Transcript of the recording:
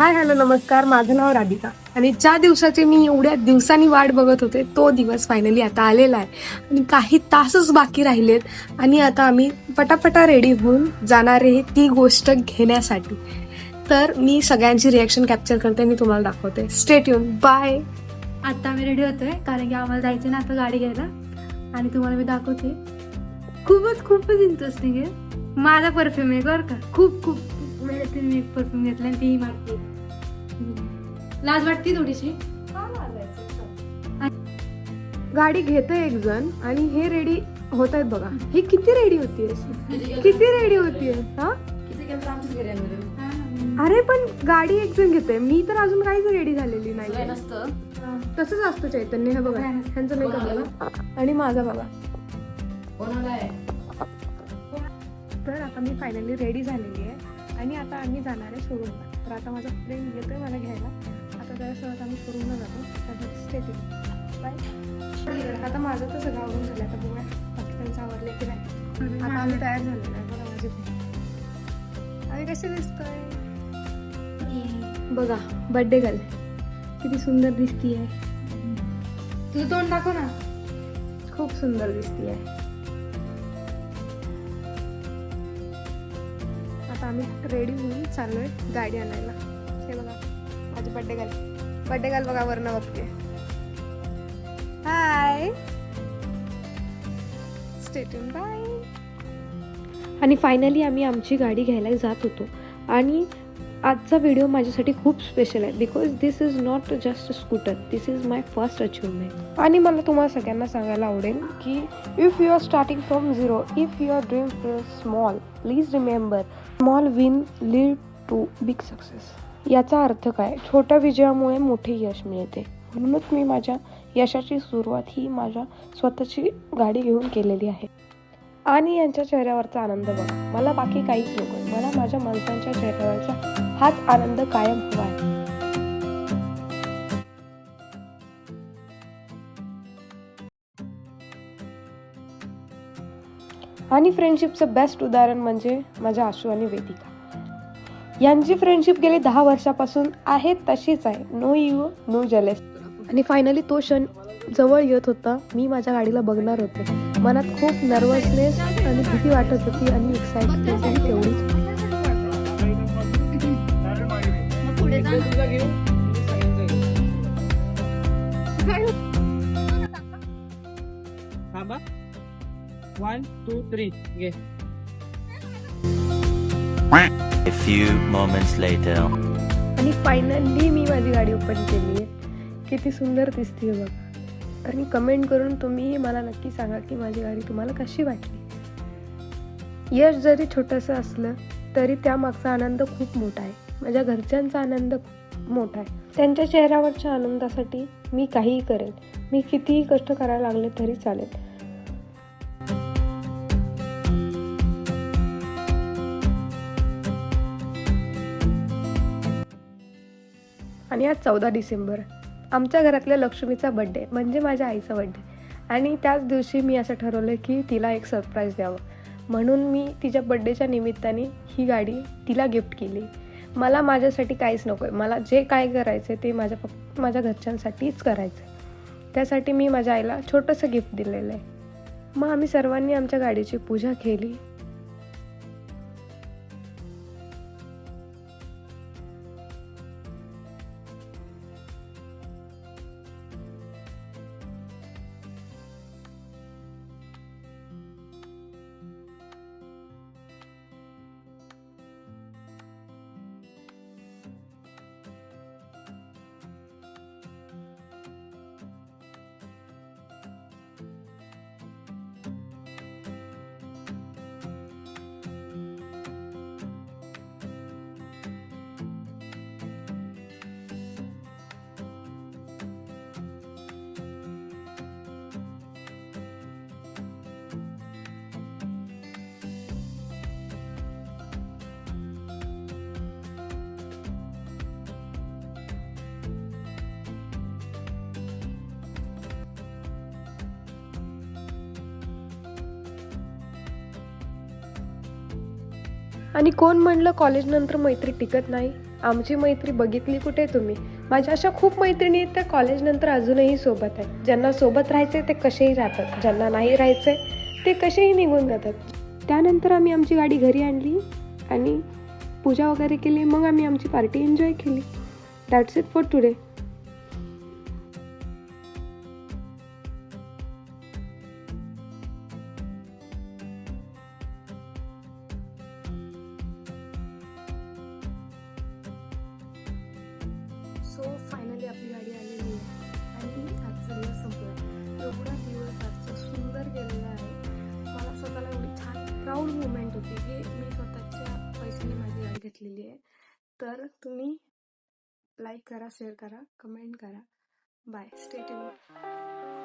Hi hello नमस्कार, माझं नाव राधिका आणि ज्या दिवसाची मी एवढ्या दिवसांनी वाट बघत होते तो दिवस फायनली आता आलेला आहे आणि काही तासच बाकी राहिलेत आणि आता आम्ही पटापटा रेडी होऊन जाणार आहे ती गोष्ट घेण्यासाठी. तर मी सगळ्यांची रिॲक्शन कॅप्चर करते आणि तुम्हाला दाखवते. Stay tune, bye. आता आम्ही रेडी होतोय कारण की आम्हाला जायचं ना आता गाडी घ्यायला आणि तुम्हाला मी दाखवते. खूपच इंटरेस्टिंग आहे. माझा परफ्यूम आहे बरं का, खूप मी एक परफ्यूम घेतला आणि तीही मागते. लाज वाटते थोडीशी. गाडी घेतोय एक जण आणि हे रेडी होत आहेत बघा. ही किती रेडी होतीये, किती रेडी होतीये. हा अरे पण गाडी एक जण घेतोय, मी तर अजून काहीच रेडी झालेली नाही. तसंच असतं चैतन्य. हे बघा ह्यांचं मेकअप बघा आणि माझा बघा. तर आता मी फायनली रेडी झालेली आहे आणि आता आम्ही जाणार आहे शोरूमला. तर आता माझा फ्रेंड येतोय मला घ्यायला. आता त्यासोबत आम्ही शोरूमला जातो. तर स्टे ट्यून, बाय. आता माझं तर सगळं आवडून झालं. आता बघूया बाकी त्यांचं आवडलं की नाही. आता आम्ही तयार झालेलो आहे. बघा माझी फ्रेंड आम्ही कसे दिसतोय बघा. बर्थडे गर्ल किती सुंदर दिसतीये. तुझं तोंड दाखव ना. खूप सुंदर दिसतीये. आता आम्ही रेडी होऊन चाललोय गाडी आणायला. हे बघा माझी बर्थडे गर्ल बघा वरनं बघते. हाय, स्टे ट्यून, बाय. आणि फायनली आम्ही आमची गाडी घ्यायला जात होतो आणि आजचा व्हिडिओ माझ्यासाठी खूप स्पेशल आहे because this is not just a scooter, this is my first achievement. आणि मला तुम्हाला सगळ्यांना सांगायला आवडेल की if you are starting from zero, if your dream is small, please remember small win lead to big success. याचा अर्थ काय? छोट्या विजयामुळे मोठे यश मिळते. म्हणूनच मी माझ्या यशाची सुरुवात ही माझ्या स्वतःची गाडी घेऊन केलेली आहे. आणि यांच्या चेहऱ्यावरचा आनंद बघा. मला बाकी काहीच नको, मला माझ्या माणसांच्या चेहऱ्यावरचा हाच आनंद कायम हवा आहे. आणि फ्रेंडशिपचं बेस्ट उदाहरण म्हणजे माझ्या आशू आणि वेदिका यांची फ्रेंडशिप गेली 10 वर्षापासून आहे तशीच आहे. No you know jealous. आणि फायनली तो क्षण जवळ येत होता. मी माझ्या गाडीला बघणार होते. मनात खूप नर्वसनेस आणि भीती वाटत होती आणि एक्साइटमेंट तेवढीच. थांबा. 1 2 3 घे. A few moments later. आणि फायनली मी माझी गाडी ओपन केली आहे. किती सुंदर दिसते बघ. आणि कमेंट करून तुम्ही मला नक्की सांगा की माझी गाडी तुम्हाला कशी वाटली. यश जरी छोटंसं असलं तरी त्यामागचा आनंद खूप मोठा आहे. माझ्या घरच्यांचा आनंद खूप मोठा आहे. त्यांच्या चेहऱ्यावरच्या आनंदासाठी मी काहीही करेन. मी कितीही कष्ट करायला लागले तरी चालेल. आणि आज 14 डिसेंबर आमच्या घरातल्या लक्ष्मीचा बड्डे म्हणजे माझ्या आईचा बड्डे. आणि त्याच दिवशी मी असं ठरवलं की तिला एक सरप्राईज द्यावं. म्हणून मी तिच्या बड्डेच्या निमित्ताने ही गाडी तिला गिफ्ट केली. मला माझ्यासाठी काहीच नको आहे. मला जे काय करायचं आहे ते माझ्या घरच्यांसाठीच करायचं आहे. त्यासाठी मी माझ्या आईला छोटंसं गिफ्ट दिलेलं आहे. मग आम्ही सर्वांनी आमच्या गाडीची पूजा केली. आणि कोण म्हणलं कॉलेज नंतर मैत्री टिकत नाही. आमची मैत्री बघितली कुठे तुम्ही? माझ्या अशा खूप मैत्रिणी आहेत त्या कॉलेजनंतर अजूनही सोबत आहेत. ज्यांना सोबत राहायचे ते कसेही राहतात, ज्यांना नाही राहायचे ते कसेही निघून जातात. त्यानंतर आम्ही आमची गाडी घरी आणली आणि पूजा वगैरे केली. मग आम्ही आमची पार्टी एन्जॉय केली. That's it for today. So finally आपली गाडी आलेली आहे आणि आजचा दिवस संपला आहे. एवढा दिवस आजचा सुंदर गेलेला आहे. मला स्वतःला एवढी छान प्राऊड मुवमेंट होती की मी स्वतःच्या पैशाने माझी गाडी घेतलेली आहे. तर तुम्ही लाईक करा, शेअर करा, कमेंट करा. बाय. Stay tuned.